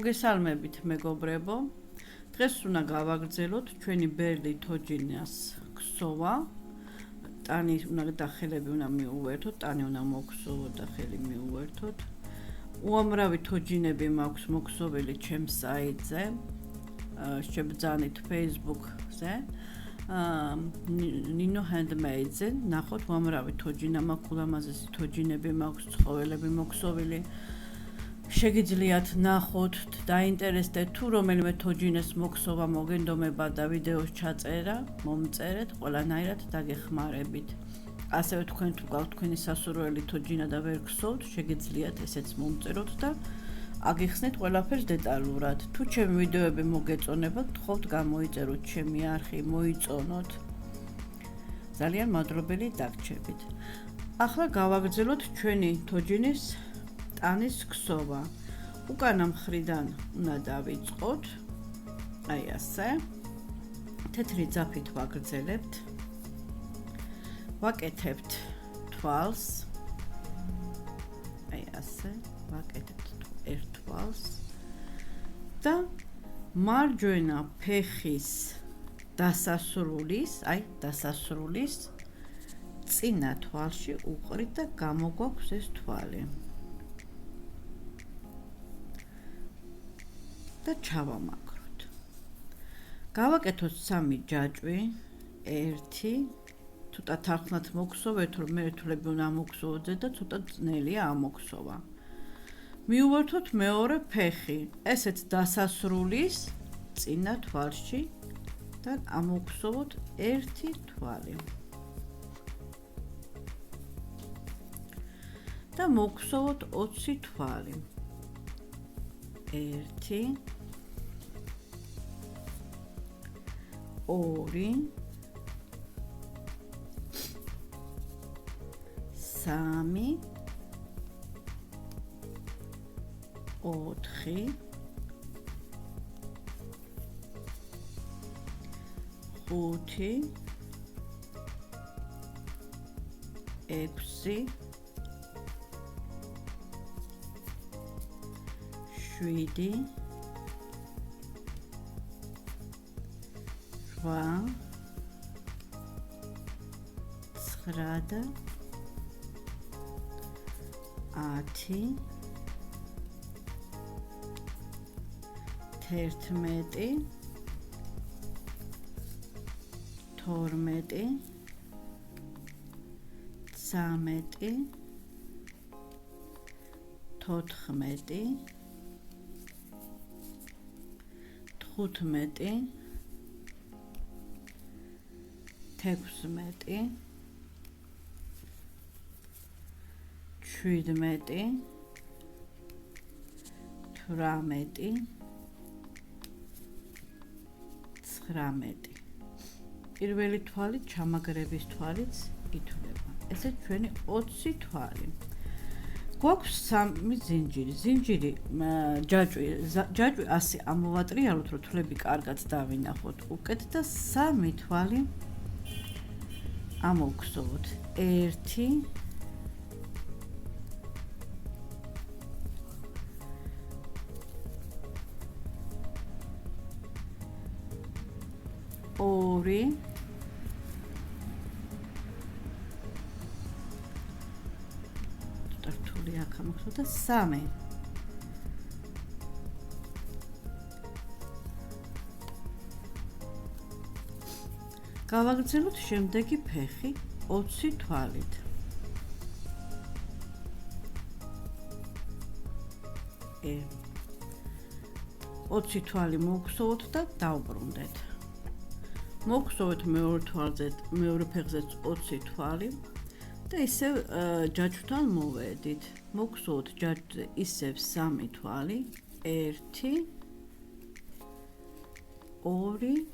მოგესალმებით მეგობრებო. დღეს უნდა გავაგრძელოთ ჩვენი ბერდი თოჯინას ქსოვა. ტანი უნდა და ხელები უნდა მიუვერთოთ, ტანი უნდა მოგსოვოთ და ხელი მიუვერთოთ. უამრავი თოჯინები მაქვს მოქსოვილი ჩემს საიტზე. შებრძანით Facebook-ზე. ნინო handmade-ზე ნახოთ უამრავი თოჯინა მაქვს, ულამაზესი თოჯინები მაქვს, ცხოველები მოქსოვილი. შეგიძლიათ ნახოთ, დაინტერესდეთ თუ რომელიმე თოჯინეს მოქსოვა მოგენდომება და ვიდეოს ჩაწერა, მომწერეთ, ყველანაირად დაგეხმარებით. ასევე თქვენ თუ გაქვთ თქვენი სასურველი თოჯინა და ვერ გსოვთ, შეგიძლიათ ესეც მომწეროთ და აგიხსნით ყველაფერს დეტალურად. თუ ჩემი ვიდეოები მოგეწონება, გთხოვთ გამოიწეროთ ჩემი არხი, მოიწონოთ. ძალიან მადლობელი დაგრჩებით. ახლა გავაგრძელოთ ჩვენი თოჯინის ტანის ქსოვა. უკანა მხრიდან უნდა დავიწყოთ. აი ასე. თეთრი ძაფით ვაგრძელებთ. ვაკეთებთ თვალს. აი ასე. ვაკეთებთ ერთ თვალს. და მარჯვენა ფეხის დასასრულის წინა თვალში უყრით და გამოგვაქვს ეს თვალი. და ჩავამაგროთ. გავაკეთოთ 3 ჯაჭვი, 1 ცოტა თარხნად მოგსოვეთ, რომ მერეთულები უნდა მოგსოვოთ და ცოტა ძნელია ამოგსოვა. მიუვერთოთ მეორე ფეხი, ესეც დასასრულის წინა თვალში და ამოგსოვოთ 1 თვალი. და მოგსოვოთ 20 თვალი. 1 2 3 4 5 6 7 8 9 10 11 12 13 14 15 16 17 18 19 პირველი თვალი ჩამაგრების თვალიც ითვლება. ესე ჩვენი 20 თვალი. გვაქვს 3 ზინჯირი, ჯაჭვი ასე ამოვატრიალოთ, რომ თვლები კარგად დავინახოთ. უკეთ და 3 თვალი ამოვგსოვოთ. 1 2 რთული აქ ამოხსოვთ და 3 გავაგრძელოთ შემდეგი ფეხი 20 თვალით. ე 20 თვალი მოგსოვოთ და დავბრუნდეთ. მოგსოვეთ მეორე თვალზე, მეორე ფეხზეც 20 თვალი და ისევ ჯაჭვთან მოვედით. მოგსოვოთ ჯაჭვზე ისევ 3 თვალი. 1 2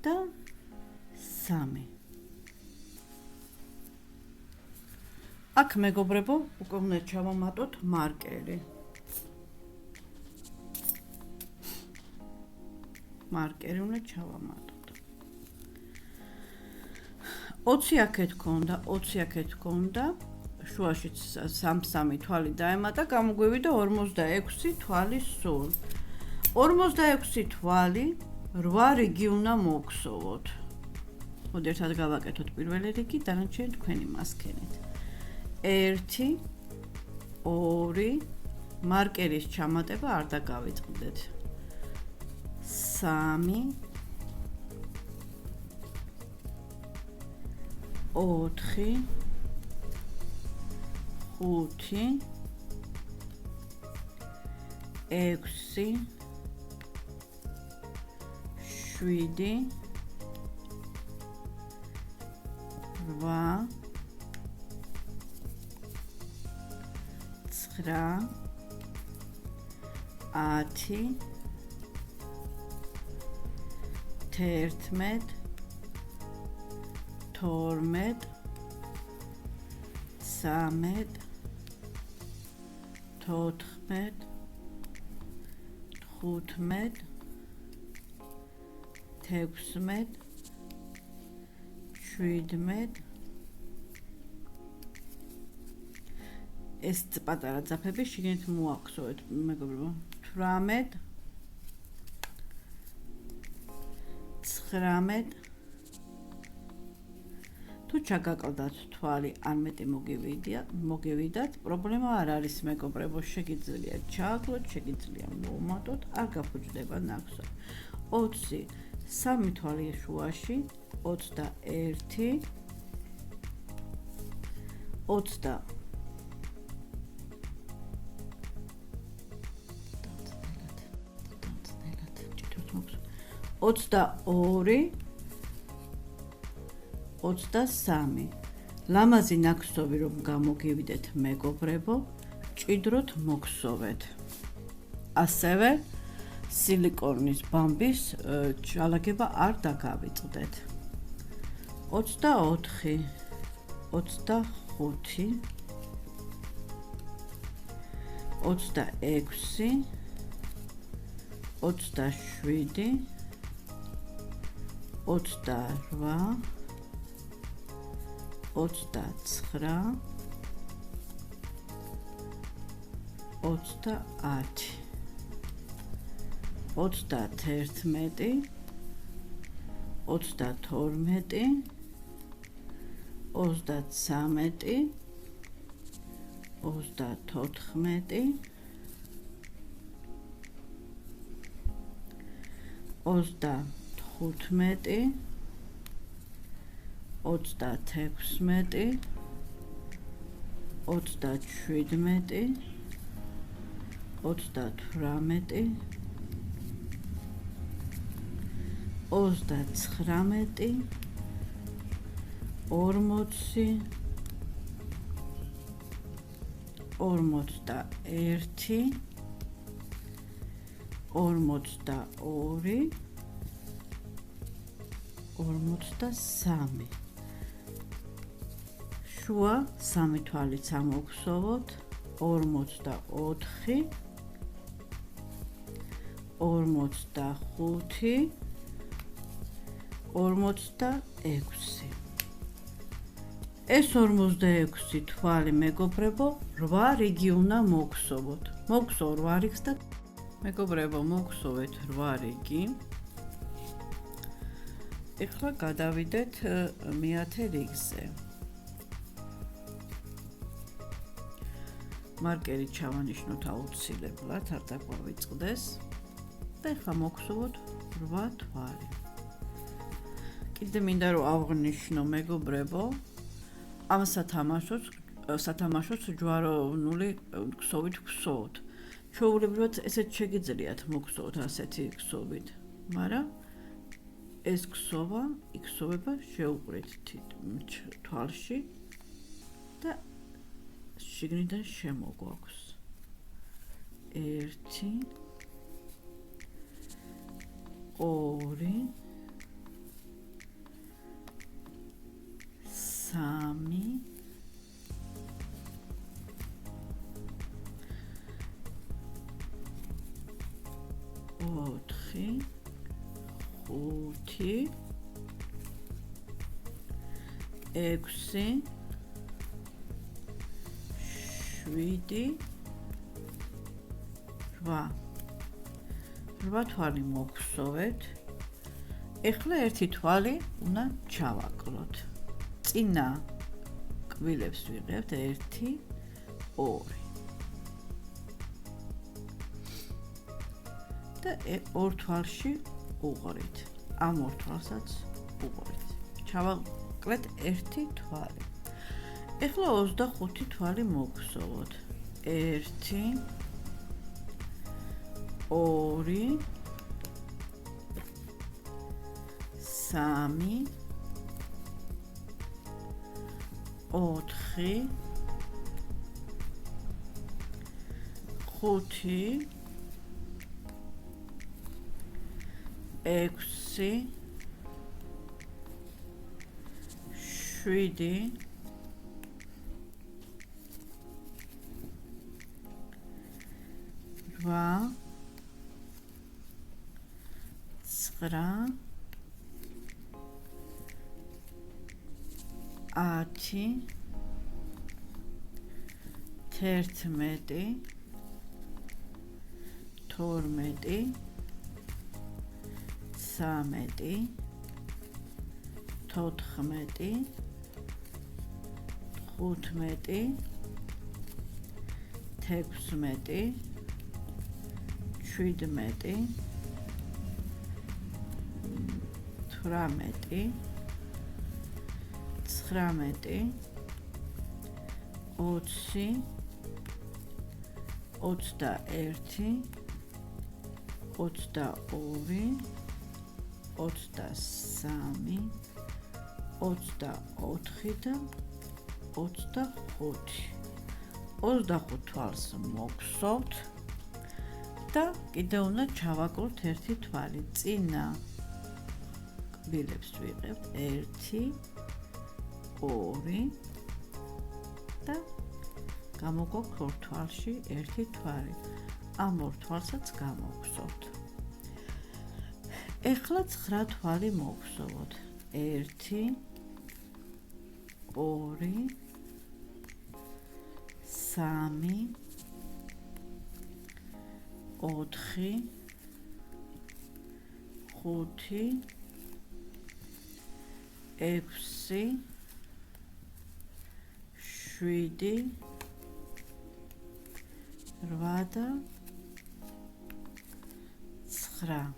და 3. აქ მეგობრებო, უკვე უნდა ჩავამატოთ მარკერი. მარკერი უნდა ჩავამატოთ. 20 აქეთ გქონდა, 20 აქეთ გქონდა, შუაშიც 3 თვალი დაემატა, გამოგვივიდა 46 თვალი სულ. 46 თვალი 8 რიგი უნდა მოვგზავნოთ. მოდი ერთად გავაკეთოთ პირველი რიგი, დანარჩენი თქვენი მასქენით. 1 2 მარკერის ჩამატება არ დაგავიწყდეთ. 3 4 5 6 7 8 9 10 11 12 13 14 15 16 17 ეს პატარა ძაფები შიგნით მოახსოვეთ მეგობრებო 18 19 თუ ჩაგაკლდათ თვალი ან მეტი მოგივიდათ პრობლემა არ არის მეგობრებო შეგიძლიათ ჩააკლოთ შეგიძლიათ მოვუმატოთ არ გაფუძდება ნახსოვ 20 3 თვალი შუაში 21 20 22 23 ლამაზი ნაკსოვი რომ გამოგივიდეთ მეგობრებო ჭიდროთ მოგსოვეთ ასევე სილიკონის ბამბის ჩალაგება არ დაგავიწყდეთ 24 25 26 27 28 29 30 31 32 33 34 25 26 27 28 43 შუა 3 თვალით ამოვხსოვოთ 44 45 46 ეს 46 თვალი მეგობრებო 8 რიგი უნდა მოვხსოვოთ მოვხსოვ 8 რიგს და მეგობრებო მოვხსოვეთ 8 რიგი ეხლა გადავიდეთ მე-10 რიგზე მარკერი ჩავანიშნოთ აუცილებლად არ დაგვავიწყდეს და ეხლა მოვხსოვოთ 8 თვალი კიდე მინდა რომ აღვნიშნო მეგობრებო ამ სათამაშოს ჯვაროვნული ქსოვით ვხსოვთ ჩვეულებრივად ესეც შეგიძლიათ მოგხსოვოთ ასეთი ქსოვით მაგრამ ეს ქსოვა იქსოვება შეუყრით თვალში და შიგნიდან შემოგვაქვს 1 2 3 4 5 6 7 8 8 თვალი მოგხსოვეთ. ეხლა ერთი თვალი უნდა ჩავაკლოთ. წინა კბილებს ვიღებთ 1 2 და ორ თვალში უღრით. ამ ორ თვალსაც უღრით. ჩავაკლეთ ერთი თვალი. ეხლა 25 თვალი მოგხსოვოთ. 1 2 3 4 5 6 7 8 9 10 11 12 13 14 15 16 17 18 19 20 21 22 23 24 და 25 25 თვალს მოგხსოვთ და კიდევ უნდა ჩავაკლოთ ერთი თვალი. წინა კბილებს ვიღებთ 1 2 და გამოგვაქვს ორ თვალში ერთი თვალი. ამ ორ თვალსაც გამოვხსოვთ. ეხლა 9 თვალი მოგხსოვოთ. 1 2 3 4 5 6 7 8 და 9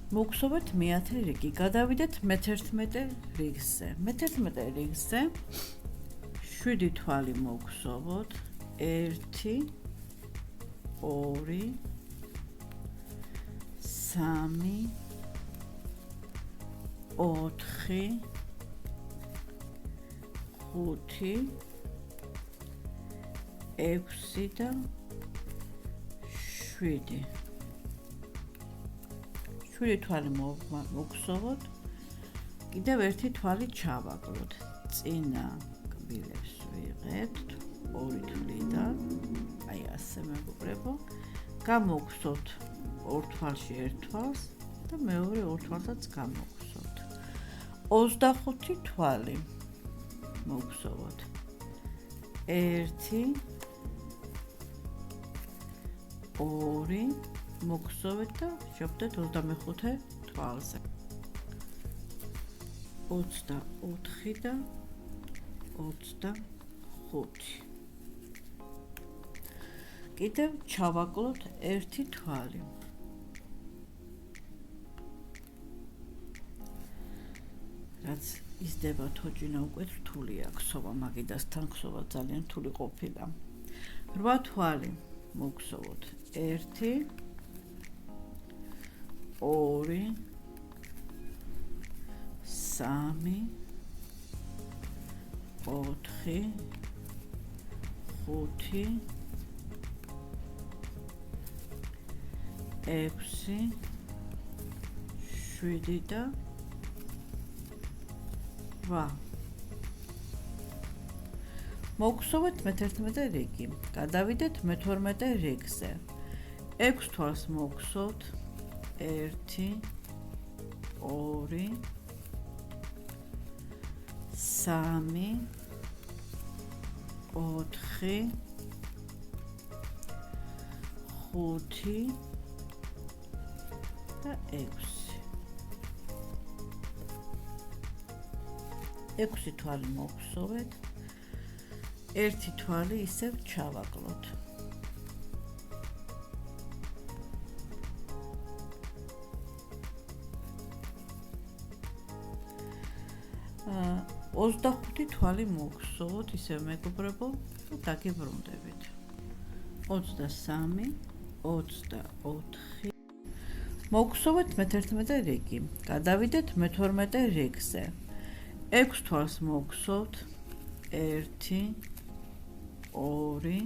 მოგხსოვეთ მე-10 რიგი. გადავიდეთ მე-11 რიგზე. მე-11 რიგზე 7 თვალი მოგხსოვოთ. 1 2 3 4 5 6 და 7 7 თვალი მოგხსოვოთ. კიდევ ერთი თვალი ჩავაკლოთ. წინა კბილებს ვიღებთ 2 თვლიდან, აი ასე მეგობრებო. გამოვხსოვთ ორ თვალში ერთ თვალს და მეორე ორ თვალსაც გამოვხსოვთ. 25 თვალი მოგხსოვოთ. 1 2 მოგხსოვეთ და შევხვდეთ 25 თვალზე. 24 და 25. კიდევ ჩავაკლოთ ერთი თვალი. რაც ისდება თოჯინა უკვე რთული აქვს, ხსოვა მაგიდასთან ხსოვა ძალიან რთული ყოფილა. 8 თვალი მოგხსოვოთ. 1 2 3 4 5 6 7 და 8. მოგხსოვეთ მე-11 რიგი. გადავიდეთ მე-12 რიგზე. 6 თვალს მოგხსოვთ. 1 2 3 3 4 5 და 6 თვალი მოვხსოვეთ, ერთი თვალი ისევ ჩავაკლოთ. აა 25 თვალი მოვხსოვოთ, ისევ მეგობრებო, და დაგიბრუნდებით. 23 24 მოვხსოვეთ მე-11 რიგი, გადავიდეთ მე-12 რიგზე. 6 თვალს მოვხსოვთ, 1 2 3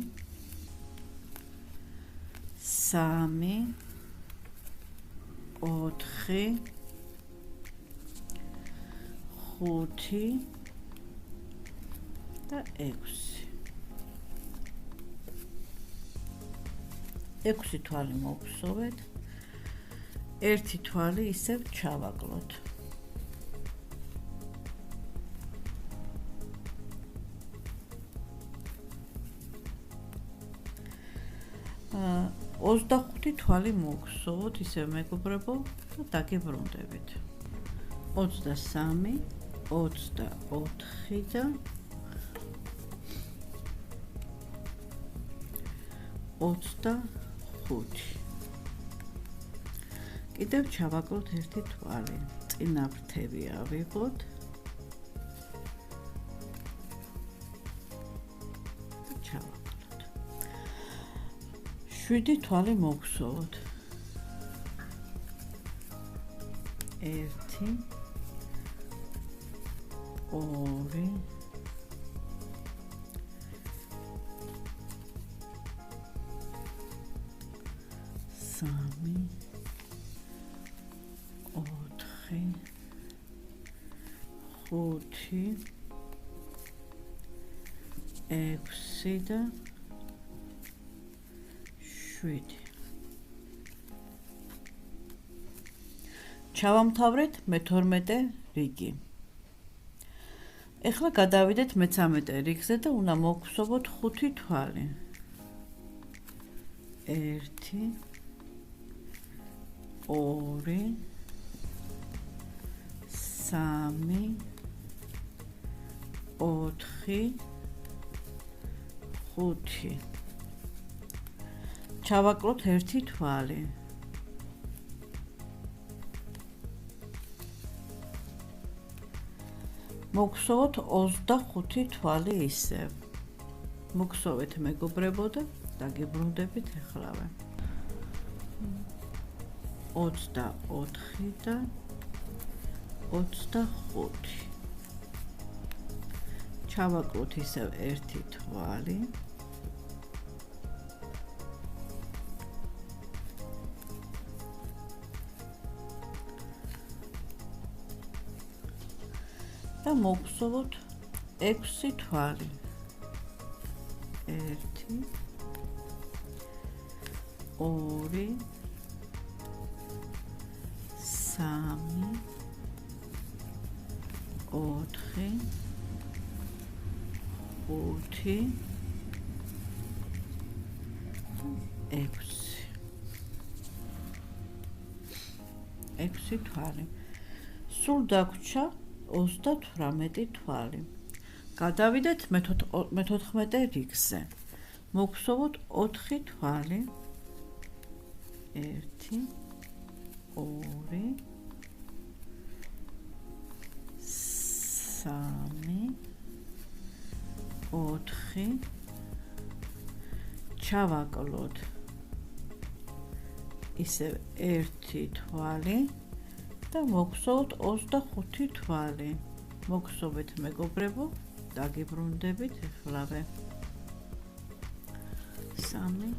4 5 და 6. 6 თვალი მოვხსოვეთ, ერთი თვალი ისევ ჩავაკლოთ. 25 თვალი მოვხსოვოთ, ისევ მეგობრებო, და დაგიბრუნდებით. 23 24 და 25. კიდევ ჩავაკლოთ ერთი თვალი, წინა ფრთები ავიღოთ და ჩავაკლოთ. 7 თვალი მოვხსოვოთ, 1 2 3 4 5 6 და 7. ჩავამთავრეთ მე-12 რიგი. ეხლა გადავიდეთ მე-13 რიგზე და უნდა მოვხსოვოთ 5 თვალი. 1 2 3 4 5. ჩავაკლოთ ერთი თვალი. მოვხსოვოთ 25 თვალი ისევ. მოგხსოვეთ მეგობრებო და დაგიბრუნდებით ეხლავე. 24 და 25. ჩავაკლოთ ისევ ერთი თვალი. და მოვხსოვოთ 6 თვალი. 1 2 3 4 5 6 თვალი. სულ დაგვრჩა 38 თვალი. გადავიდეთ მე-14 რიგზე. მოვხსოვოთ 4 თვალი. 1 2 3 4. ჩავაკლოთ ისევ ერთი თვალი და მოვხსოვოთ 25 თვალი. მოგხსოვეთ მეგობრებო, დაგიბრუნდებით ეხლავე. 3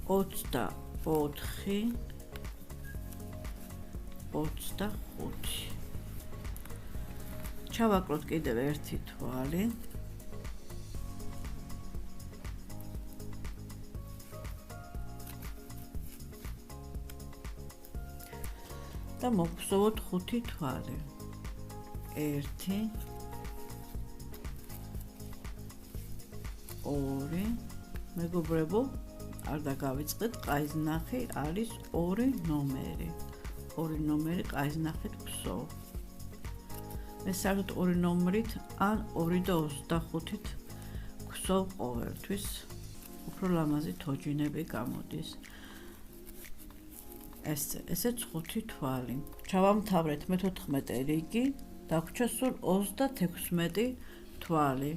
24 25. ჩავაკლოთ კიდევ ერთი თვალი. და მოვხსოვოთ 5 თვალი. 1 2 მეგობრებო არ დაგავიწყეთ ყაიზნახი არის 2 ნომერი 2 ნომერი ყაიზნახით ვსოვ მე საერთოდ 2 ნომრით ან 2 და 25-ით ვსოვ ყოველთვის უფრო ლამაზი თოჯინები გამოდის ესეც 5 თვალი ჩავამთავრეთ მე-14 რიგი დაგვრჩა სულ 36 თვალი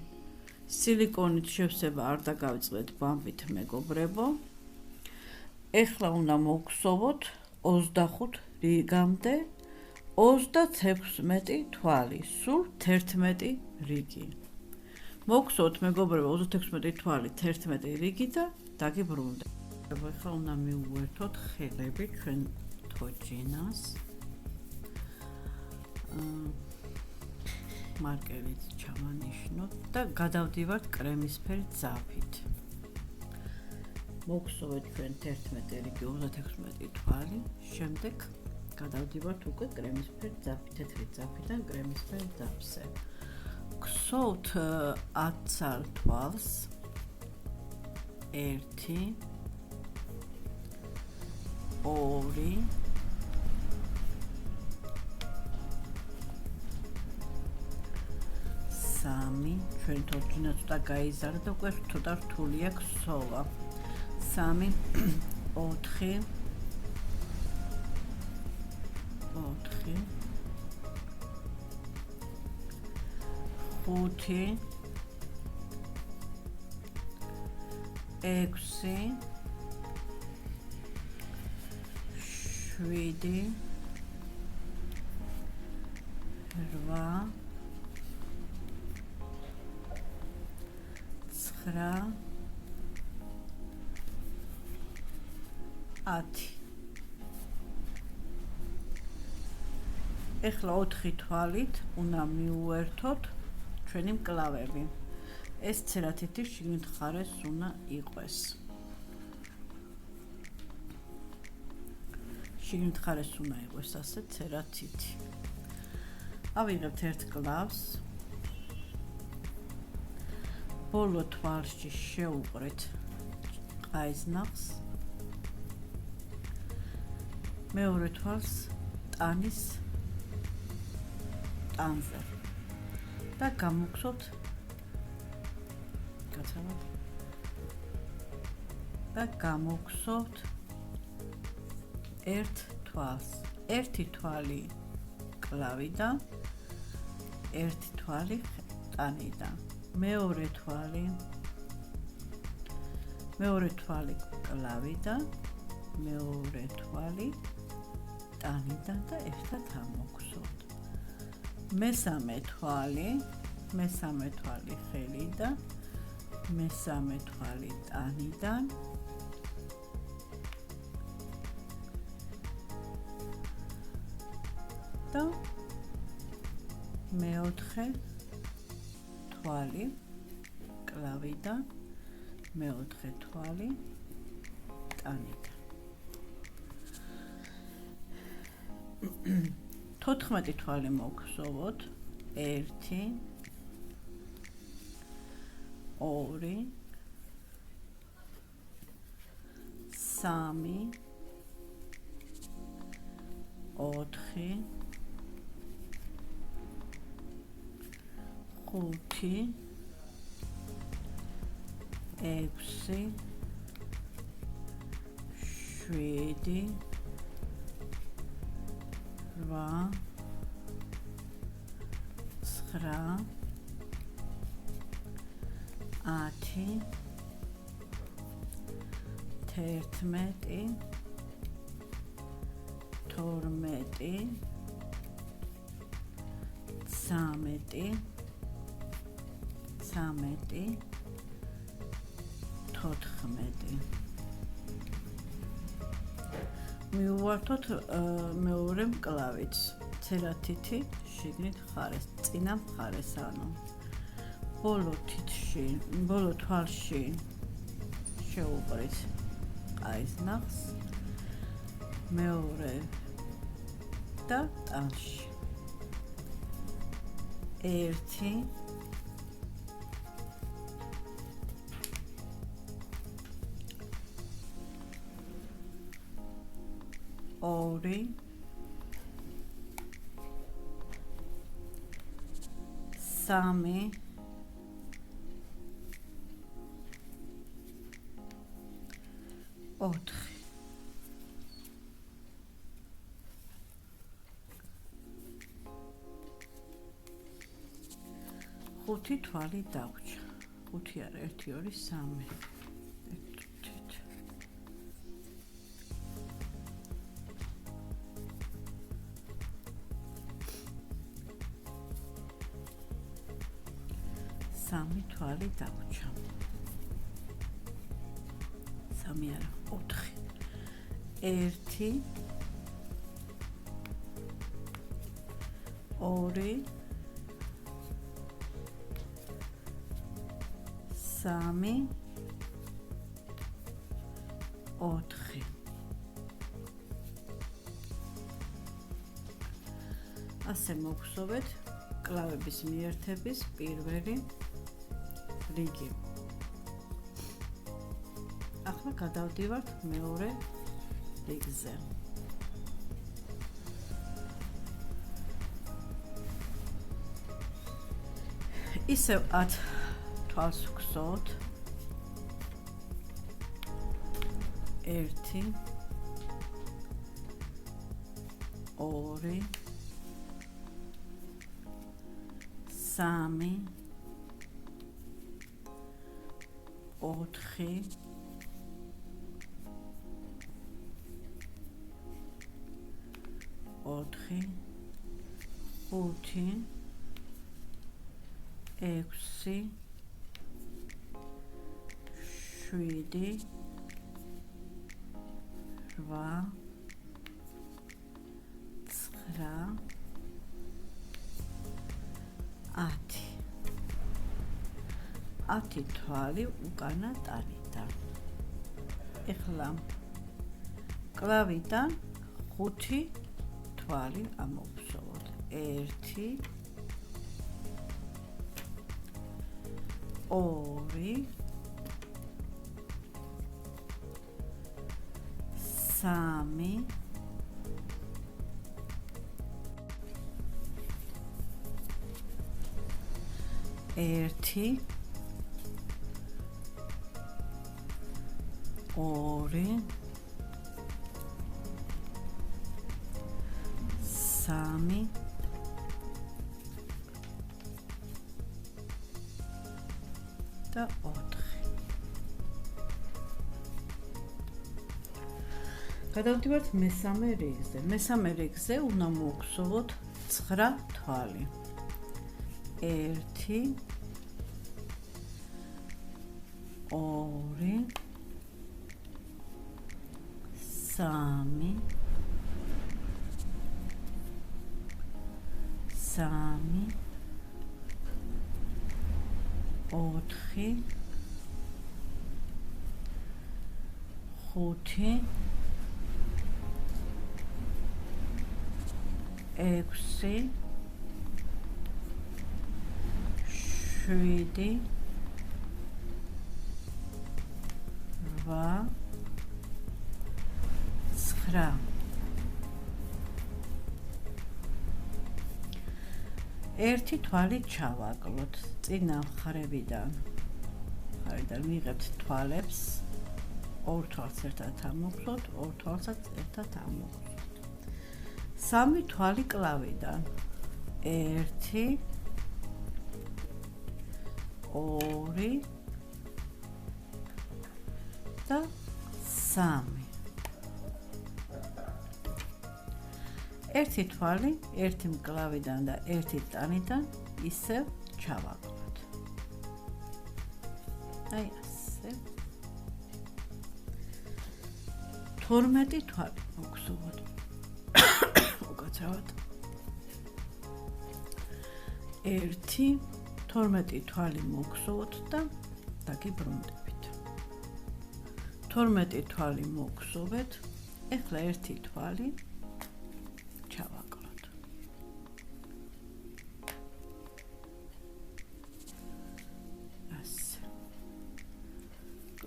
სილიკონით შევსება არ დაგავიწყეთ ბამბით მეგობრებო ეხლა უნდა მოვგსოვოთ 25 რიგამდე 36 თვალი სულ 11 რიგი მოვგსოვოთ მეგობრებო 36 თვალი 11 რიგი და დაგიბრუნდეთ ეხლა უნდა მივუერთოთ ხელები ჩვენ თოჯინას მარკერით ჩავანიშნოთ და გადავდივართ კრემისფერ ძაფით. მოვგსოვეთ ჩვენ 11 რიგი 36 თვალი, შემდეგ გადავდივართ უკვე კრემისფერ ძაფით, თეთრი ძაფიდან კრემისფერ ძაფზე. გსოვთ 10 თვალს 1 2 3 ჩვენ თორჯინა ცოტა გაიზარდა და უკვე ცოტა რთულია გსოვა 3 4 5 ეხლა 4 თვალით უნდა მივუერთოთ ჩვენი მკლავები. ეს ცერათითი შიგნით ხარეს უნდა იყოს. შიგნით ხარეს უნდა იყოს ასე ცერათითი. ავიღებთ ერთ კლავს. ბოლო თვალში შევუყრეთ ყაიზნახს. მეორე თვალს ტანის ტანზე და გამოგხსოვთ გაცავთ და გამოგხსოვთ ერთ თვალს ერთი თვალი კლავიდან ერთი თვალი ტანიდან მეორე თვალი კლავიდან მეორე თვალი ტანიდან და ერთად ამოგხსოვთ მესამე თვალი ხელიდან მესამე თვალი ტანიდან და მეოთხე თვალი კლავიდან მეოთხე თვალი ტანიდან 14 თვალი მოგხსოვოთ 1 2 3 4 5 6 7 8 9 10 11 12 13 14 მივუართოთ მეორე მკლავით ცერათითი შიგნით ხარეს წინა მხარეს ანუ ბოლო თვალში შევუყრით ყაიზნახს მეორე და ტანში ერთი ორი სამი ოთხი ხუთი თვალი დაგვჭა. 5 არა 1 2 3 სამი თვალი დაგვჭა. 3 არა 4 1 2 სამი ოთხი ასე მოგხსოვეთ კლავების მიერთების პირველი რიგი. ახლა გადავდივართ მეორე რიგზე. ისევ 10 თვალს ვგზავთ. 1 2 3 4 4 5 6 7 8 10 თვალი უკანა ტანიდა. ეხლა კლავიდან 5 თვალი ამოვსოვოთ. 1 2 3 1 ორი სამი და 4. გადავდივართ მესამე რიგზე. მესამე რიგზე უნდა მოვგზავნოთ 9 თვალი. 1 2 3 4 5 6 7 8 9 ერთი თვალი ჩავაკლოთ წინა მხრებიდან მივიღებთ თვალებს ორ თვალს ერთად ამოვგზავნოთ ორ თვალსაც ერთად ამოვგზავნოთ სამი თვალი კლავიდან 1 2 და 3 ერთი თვალი ერთი მკლავიდან და ერთი ტანიდან ისევ ჩავაკლოთ. აი ასე. 12 თვალი მოგზავნოთ. უკაცრავად. 1 12 თვალი მოგზავნოთ და დაგიბრუნდებით. 12 თვალი მოგზავნეთ. ეხლა ერთი თვალი ჩავაკლოთ.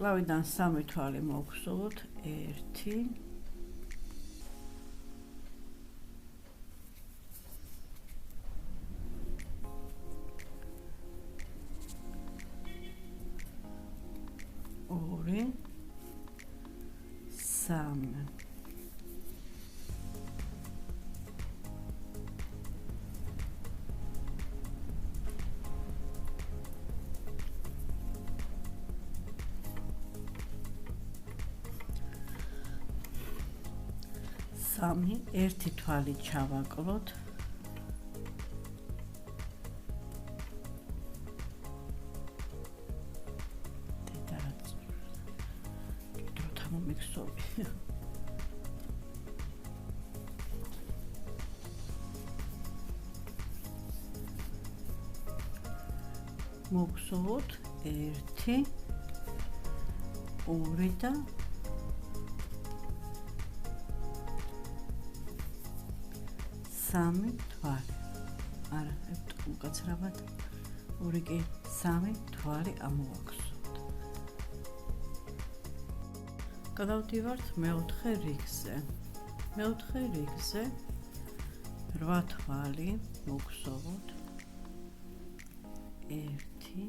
კლავიდან 3 თვალი მოვხსოვოთ 1 2 3 3 ერთი თვალი ჩავაკლოთ მიქსოვი მოვხსოვოთ 1 2 და 3 თვალი არა უკაცრავად 2 კი 3 თვალი ამოვაქვსოთ გადავდივართ მეოთხე რიგზე 8 თვალი მოვხსოვოთ 1 2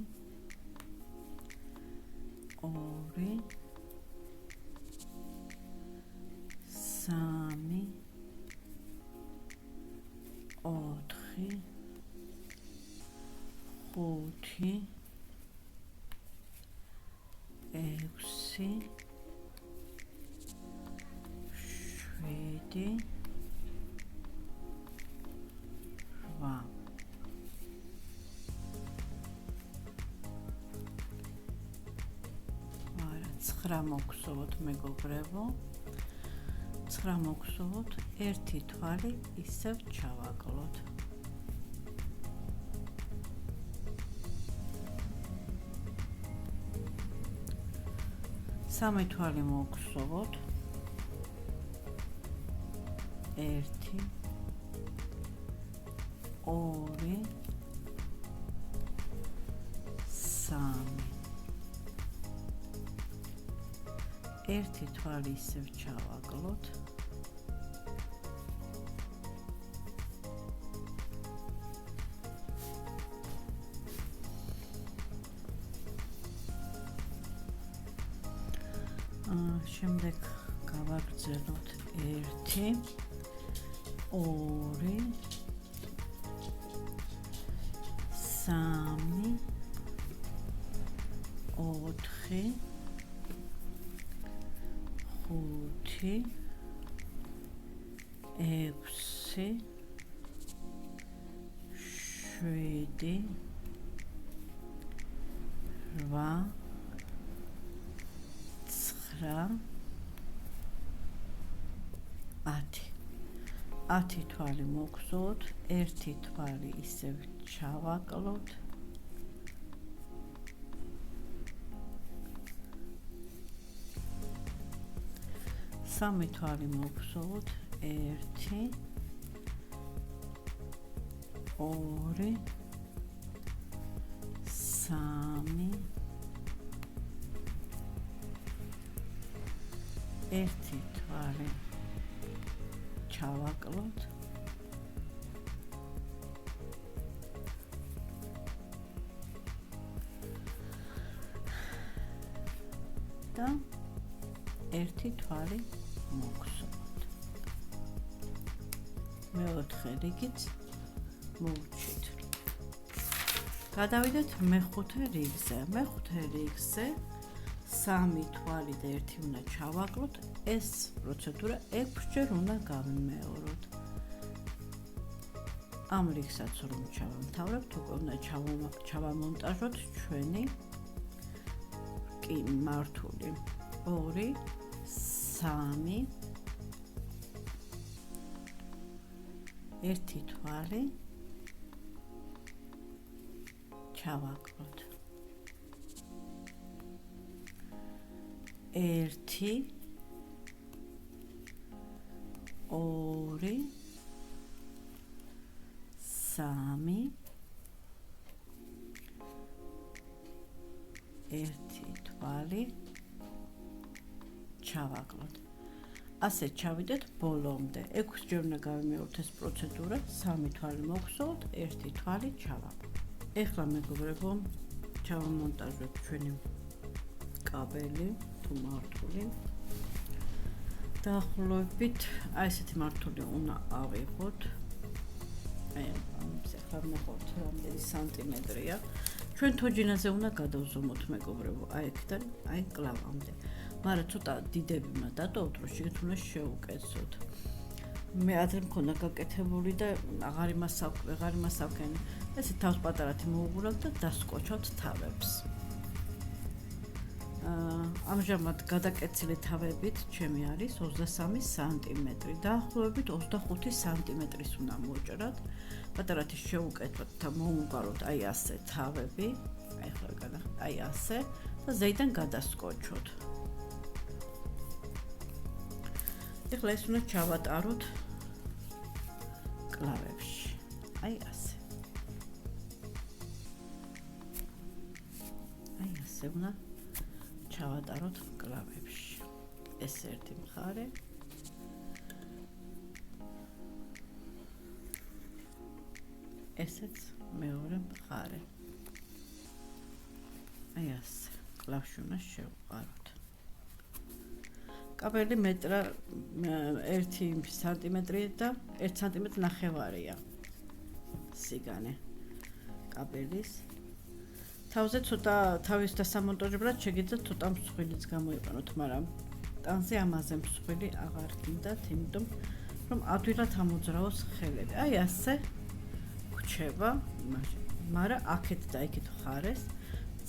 3 4 5 6 7 8 9 მოგხსოვოთ მეგობრებო 9 მოგხსოვოთ 1 თვალი ისევ ჩავაკლოთ სამი თვალი მოგხსოვოთ 1 2 3 ერთი თვალი ისევ ჩავაკლოთ შემდეგ გავაგრძელოთ 1 2 3 4 5 6 7 8 10 თვალი მოგხსოვოთ 1 თვალი ისევ ჩავაკლოთ სამი თვალი მოგხსოვოთ 1 2 3 ერთი თვალი ჩავაკლოთ და ერთი თვალი მოგხსოვოთ მეოთხე რიგით მოვუჩით გადავიდეთ მეხუთე რიგზე 3 თვალი და 1 უნდა ჩავაკლოთ ეს პროცედურა 6 ჯერ უნდა გავიმეოროთ ამ რიგსაც რომ ჩავამთავრებთ უკვე უნდა ჩავამონტაჟოთ ჩვენი კი მართული 2 3 ერთი თვალი ჩავაკლოთ 1 2 3 ერთი თვალი ჩავაკლოთ. ასე ჩავიდეთ ბოლომდე. 6 ჯერ უნდა გავიმეოროთ ეს პროცედურა, 3 თვალი მოგხსოვთ, 1 თვალი ჩავაკლოთ. ეხლა მეგობრებო, ჩავამონტაჟოთ ჩვენი კაბელი თუ მართული. დაახლოებით აი ესეთი მართული უნდა ავიღოთ. აი ახლა მოხოთ რამდენი სანტიმეტრია. ჩვენ თოჯინაზე უნდა გადავზომოთ მეგობრებო, აი აქედან აი კლავამდე. მაგრამ ცოტა დიდები უნდა დატოვოთ, რომ შეგეთ უნდა შეუკეცოთ. მე ადრე მქონდა გაკეთებული და აღარ იმასავკენ. ესე თავს პატარათი მოუღურავთ და დასკოჩავთ თავებს. ამჟამად გადაკეცილი თავებით ჩემი არის 23 სანტიმეტრი. დაახლოებით 25 სანტიმეტრის უნდა მოჭრათ. პატარათი შეუკეთოთ და მოუგაროთ აი ასე თავები. აი ხოლმე გადახდეთ აი ასე და ზეიდან გადასკოჩოთ. ეხლა ეს უნდა ჩავატაროთ კლავებში. აი ასე. აი ასე უნდა ჩავატაროთ კლავებში. ეს ერთი მხარე. ესეც მეორე მხარე. აი ასე. კლავში უნდა შევყაროთ. კაბელი მეტრა 1 სანტიმეტრი და 1 სანტიმეტრი ნახევარია სიგანე კაბელის. თავზე ცოტა თავის დასამონტაჟებლად შეგიძლიათ ცოტა მსხვილიც გამოიყენოთ, მაგრამ ტანზე ამაზე მსხვილი აღარ გინდათ, იმიტომ რომ ადვილად ამოძრავოს ხელები. აი ასე გვჩება, მაგრამ აქეთ და იქით მხარეს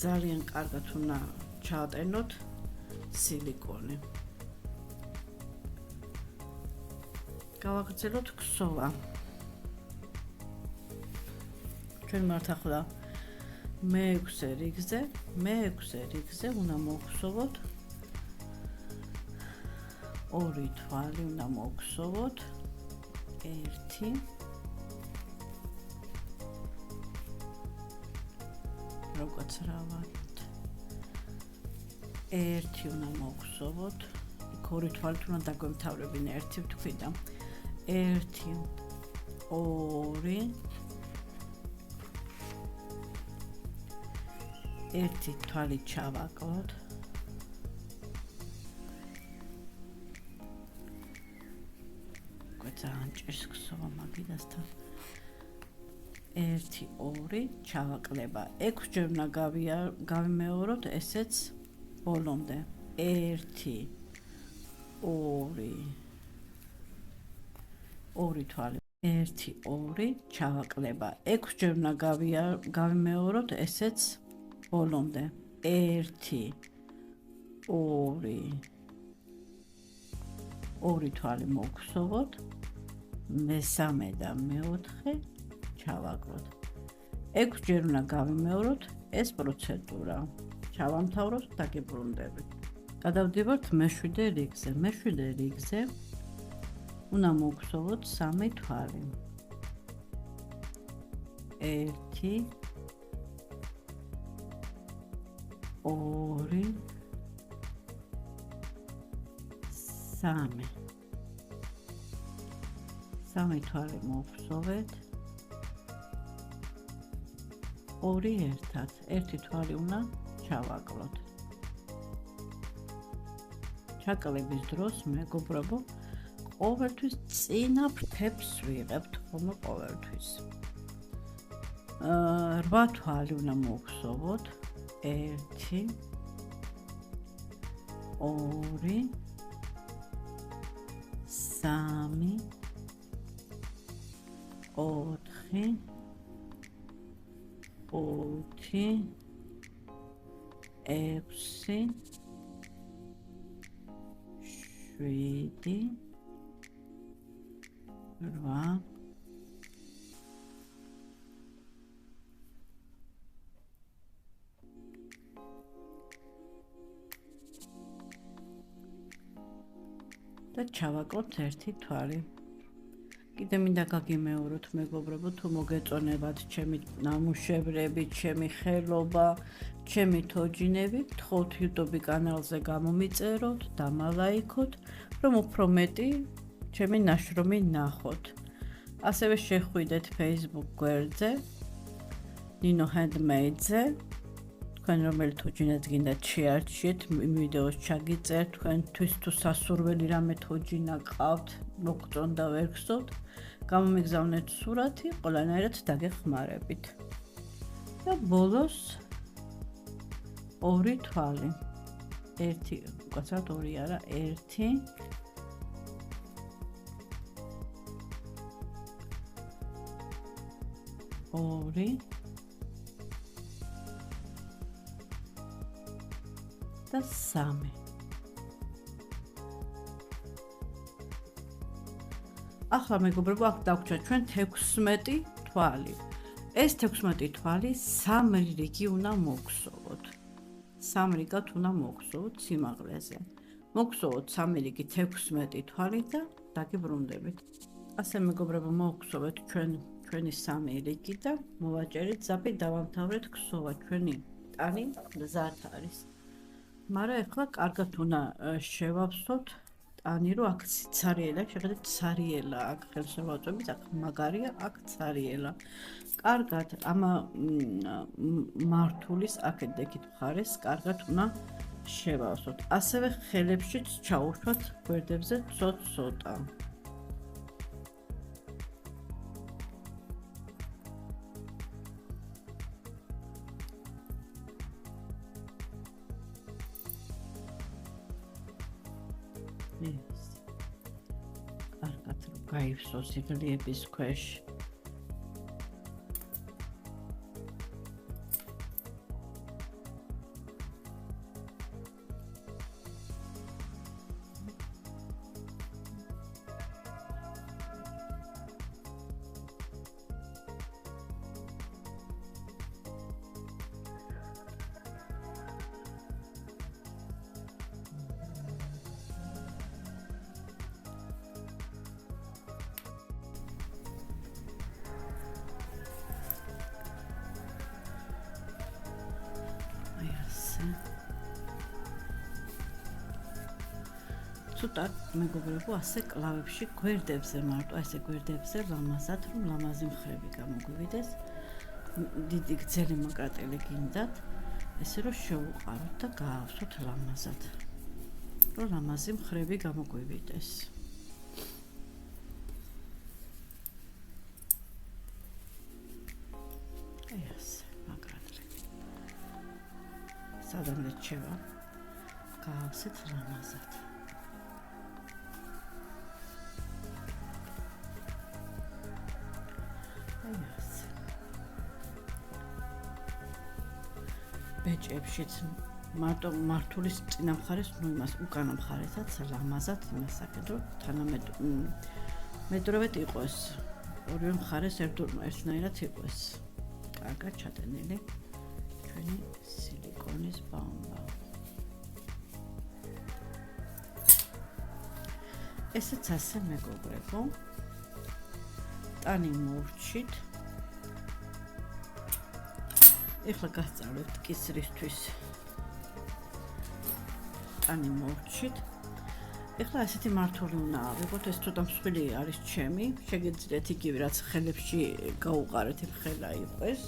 ძალიან კარგად უნდა ჩაატენოთ სილიკონი. გავაგრძელოთ ქსოვა. ჩვენ მართ ახლა მე-6 რიგზე უნდა მოვხსოვოთ 2 თვალი უნდა მოვხსოვოთ 1 როგორც რავად 1 უნდა მოვხსოვოთ იქ 2 თვალი უნდა დაგვემთავრებინა 1 ვთქვი და 1 2 1 თვალი ჩავაკლოთ. ძალიან ჭირს ქსოვა მაგიდასთან. 1 2 ჩავაკლება. 6 ჯერ უნდა გავიმეოროთ ესეც ბოლომდე. 1 2 2 თვალი 1 2 ჩავაკლება. 6 ჯერ უნდა გავიმეოროთ ესეც ბოლომდე. 1 2 2 თვალი მოვხსოვოთ. მესამე და მეოთხე ჩავაკლოთ. 6 ჯერ უნდა გავიმეოროთ ეს პროცედურა. ჩავამთავროთ და გებრუნდებით. გადავდივართ მე-7 რიგზე. მე-7 რიგზე უნდა მოვხსოვოთ 3 თვალი. 1 2 3 3 თვალი მოვხსოვეთ. 2 ერთად. 1 თვალი უნდა ჩავაკლოთ. ჩაკლების დროს მეგობრებო ყოველთვის წინა ფრთებს ვიღებთ ხოლმე ყოველთვის. 8 თვალი უნდა მოვხსოვოთ. 1 2 3 4 5 6 7 8 და ჩავაკლოთ 1 თვალი. კიდე მინდა გაგიმეოროთ მეგობრებო, თუ მოგეწონებათ ჩემი ნამუშევრები, ჩემი ხელობა, ჩემი თოჯინები გთხოვთ YouTube კანალზე გამომიწეროთ, დამალაიქოთ, რომ უფრო მეტი ჩემი ნაშრომი ნახოთ. ასევე შეხვიდეთ Facebook გვერდზე, Nino Handmade-ზე. თქვენ რომელი თოჯინაც გინდათ შეარჩიეთ, იმ ვიდეოს ჩაგიწერთ, თქვენთვის თუ სასურველი რამე თოჯინა ყავთ, მოგწონდა ვერ გსურთ, გამომიგზავნეთ სურათი, ყველანაირად დაგეხმარებით. და ბოლოს ორი თვალი. ერთი, უკაცრავად ორი არა, ერთი. ორი. და სამი. ახლა მეგობრებო, აქ დაგვრჩა ჩვენ 16 თვალი. ეს 16 თვალი 3 რიგი უნდა მოგხსოვოთ. 3 რიგად უნდა მოგხსოვოთ სიმაღლეზე. მოგხსოვოთ 3 რიგი 16 თვალი და დაგიბრუნდებით. ასე მეგობრებო, მოგხსოვეთ ჩვენი 3 რიგი და მოვაჭერეთ ზაფი, დავამთავრეთ ქსოვა. ჩვენი ტანი მზად არის. მაგრამ ახლა კარგად უნდა შევავსოთ ტანი, რომ აქ ცარიელა, შეხედეთ ცარიელა, აქ ხელშევაწვევით, აქ მაგარია, აქ ცარიელა. კარგად ამ მართულის აქეთ-იქით მხარეს კარგად უნდა შევავსოთ. ასევე ხელებშიც ჩაუშვათ გვერდებზე ცოტ-ცოტა. კარგად რომ გაივსოს სიგლიების ქვეშ. ცოტა მეგობრებო, ასე კლავებში გვერდებზე მარტო, ასე გვერდებზე ლამაზად, რომ ლამაზი მხრები გამოგვივიდეს. დიდი გრძელი მოკრატელი გინდათ, ესე რომ შევუყაროთ და გაავსოთ ლამაზად, რომ ლამაზი მხრები გამოგვივიდეს. ასე, მოკრატელი. სადამდე შევა, გაავსეთ ლამაზად. ბეჭებშიც მარტო მართულის წინა მხარეს, ნუ იმას უკანა მხარესაც ლამაზად იმას აკეთებ, რომ თანამედროვედ იყოს. ორივე მხარეს ერთნაირად იყოს. კარგად ჩატენილი ჩვენი სილიკონის ბამბა. ესეც ასე მეგობრებო. ტანი მოვრჩით. ეხლა გასწავლებთ კისრისთვის. ტანი მოვრჩით. ეხლა ასეთი მართული უნდა ავიღოთ, ეს ცოტა მსხვილი არის ჩემი. შეგიძლიათ იგივე რაც ხელებში გაუყარეთ, იმ ხელა იყოს.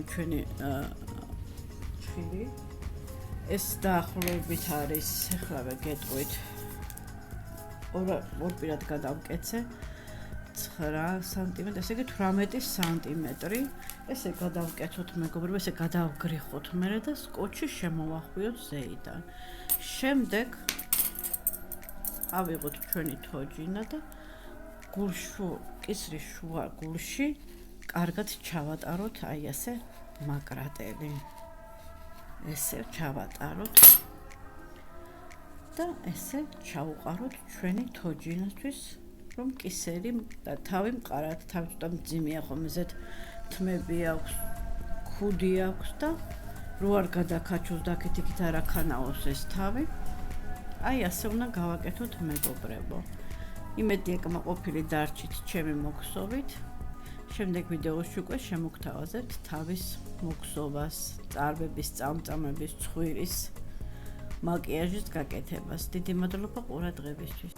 ჩვენი ჩხირი. ეს დაახლოებით არის, ეხლავე გეტყვით. ორ პირად გადავკეცე. 9 სანტიმეტრი, ესე იგი 18 სანტიმეტრი. ესე გადავკეთოთ მეგობრებო, ესე გადავგრიხოთ მერე და სკოჩი შემოვახვიოთ ზეიდან. შემდეგ ავიღოთ ჩვენი თოჯინა და კისრის შუა გულში კარგად ჩავატაროთ, აი ასე მაკრატელი. ესე ჩავატაროთ და ესე ჩავუყაროთ ჩვენი თოჯინასთვის, რომ კისერი და თავი მყარად, თავი ცოტა მძიმეა ხოლმე, ზედ თმები აქვს, ქუდი აქვს და რო არ გადაკაჩოს და აქეთ-იქით არ აქანაოს ეს თავი. აი ასე უნდა გავაკეთოთ მეგობრებო. იმედი ეკმაყოფილი დარჩით ჩემი მოგხსოვით. შემდეგ ვიდეოში უკვე შემოგთავაზებთ თავის მოქსოვას, წარბების, წამწამების, ცხვირის, მაკიაჟის გაკეთებას. დიდი მადლობა ყურადღებისთვის.